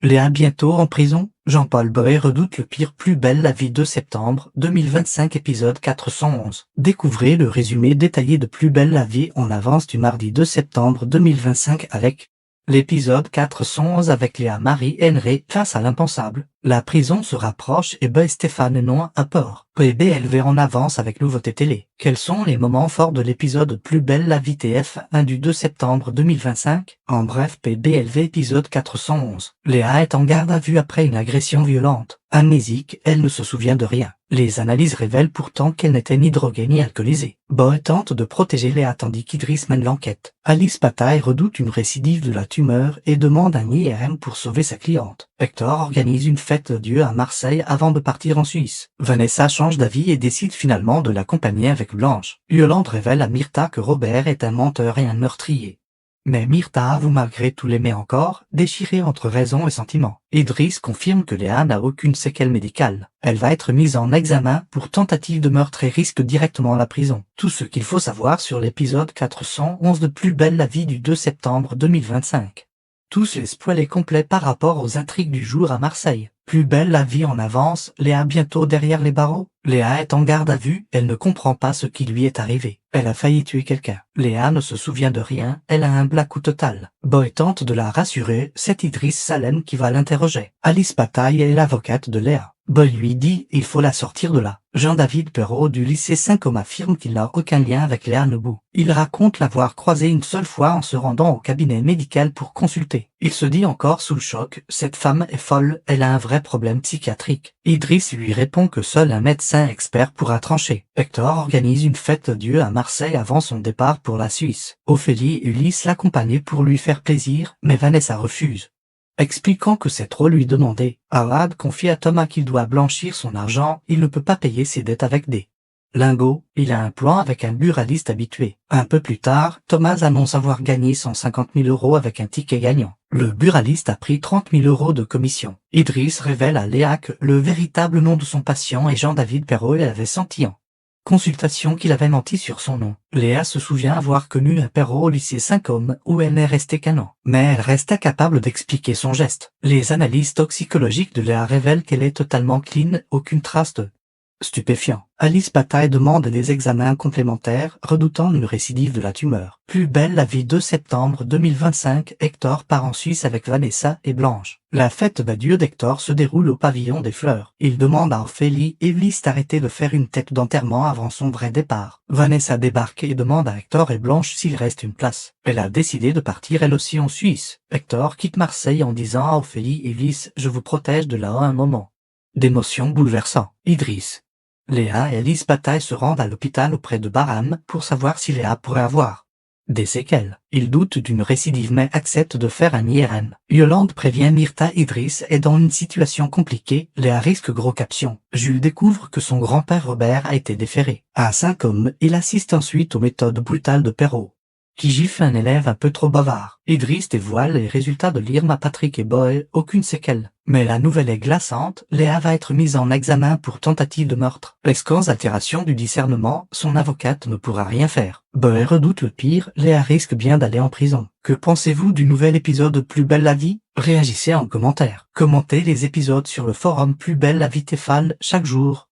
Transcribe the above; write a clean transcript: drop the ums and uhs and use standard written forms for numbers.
Léa bientôt en prison, Jean-Paul Boët redoute le pire. Plus belle la vie, 2 septembre 2025, épisode 411. Découvrez le résumé détaillé de Plus belle la vie en avance du mardi 2 septembre 2025 avec l'épisode 411 avec Léa Marie Henry face à l'impensable. La prison se rapproche et Boët Stéphane non à port. PBLV en avance avec nouveauté télé. Quels sont les moments forts de l'épisode Plus belle la vie TF1 du 2 septembre 2025? En bref, PBLV épisode 411. Léa est en garde à vue après une agression violente. Amnésique, elle ne se souvient de rien. Les analyses révèlent pourtant qu'elle n'était ni droguée ni alcoolisée. Boët tente de protéger Léa tandis qu'Idriss mène l'enquête. Alice Bataille redoute une récidive de la tumeur et demande un IRM pour sauver sa cliente. Hector organise une fête de Dieu à Marseille avant de partir en Suisse. Vanessa change d'avis et décide finalement de l'accompagner avec Blanche. Yolande révèle à Myrtha que Robert est un menteur et un meurtrier. Mais Myrtha avoue malgré tout l'aimer encore, déchirée entre raison et sentiment. Idriss confirme que Léa n'a aucune séquelle médicale. Elle va être mise en examen pour tentative de meurtre et risque directement la prison. Tout ce qu'il faut savoir sur l'épisode 411 de Plus belle la vie du 2 septembre 2025. Tous les spoilers complets par rapport aux intrigues du jour à Marseille. Plus belle la vie en avance, Léa bientôt derrière les barreaux. Léa est en garde à vue, elle ne comprend pas ce qui lui est arrivé. Elle a failli tuer quelqu'un. Léa ne se souvient de rien, elle a un blackout total. Boët tente de la rassurer, c'est Idriss Salem qui va l'interroger. Alice Bataille est l'avocate de Léa. Boët lui dit, il faut la sortir de là. Jean-David Perrault du lycée Saint-Côme affirme qu'il n'a aucun lien avec Léa Nebou. Il raconte l'avoir croisée une seule fois en se rendant au cabinet médical pour consulter. Il se dit encore sous le choc, cette femme est folle, elle a un vrai problème psychiatrique. Idriss lui répond que seul un médecin expert pourra trancher. Hector organise une fête de Dieu à Marseille avant son départ pour la Suisse. Ophélie et Ulysse l'accompagnent pour lui faire plaisir, mais Vanessa refuse. Expliquant que c'est trop lui demander, Howard confie à Thomas qu'il doit blanchir son argent, il ne peut pas payer ses dettes avec des lingots, il a un plan avec un buraliste habitué. Un peu plus tard, Thomas annonce avoir gagné 150 000 € avec un ticket gagnant. Le buraliste a pris 30 000 € de commission. Idriss révèle à Léa que le véritable nom de son patient est Jean-David Perrault et avait senti en consultation qu'il avait menti sur son nom. Léa se souvient avoir connu un Perrault au lycée Saint-Côme où elle n'est restée qu'un an. Mais elle reste incapable d'expliquer son geste. Les analyses toxicologiques de Léa révèlent qu'elle est totalement clean, aucune trace de stupéfiant. Alice Bataille demande des examens complémentaires, redoutant une récidive de la tumeur. Plus belle la vie, 2 septembre 2025, Hector part en Suisse avec Vanessa et Blanche. La fête d'adieu d'Hector se déroule au pavillon des fleurs. Il demande à Ophélie et Ulysse d'arrêter de faire une tête d'enterrement avant son vrai départ. Vanessa débarque et demande à Hector et Blanche s'il reste une place. Elle a décidé de partir elle aussi en Suisse. Hector quitte Marseille en disant à Ophélie et Ulysse, je vous protège de là à un moment d'émotion bouleversant. Idriss, Léa et Alice Bataille se rendent à l'hôpital auprès de Barham pour savoir si Léa pourrait avoir des séquelles. Ils doutent d'une récidive mais acceptent de faire un IRM. Yolande prévient Myrtha, Idriss est dans une situation compliquée, Léa risque gros caption. Jules découvre que son grand-père Robert a été déféré. À Saint-Côme, il assiste ensuite aux méthodes brutales de Perrault, qui gifle un élève un peu trop bavard. Idriss dévoile les résultats de l'IRM à Patrick et Boët, aucune séquelle. Mais la nouvelle est glaçante, Léa va être mise en examen pour tentative de meurtre. Sans altération du discernement, son avocate ne pourra rien faire. Boët redoute le pire, Léa risque bien d'aller en prison. Que pensez-vous du nouvel épisode de Plus belle la vie? Réagissez en commentaire. Commentez les épisodes sur le forum Plus belle la vie TFAL chaque jour.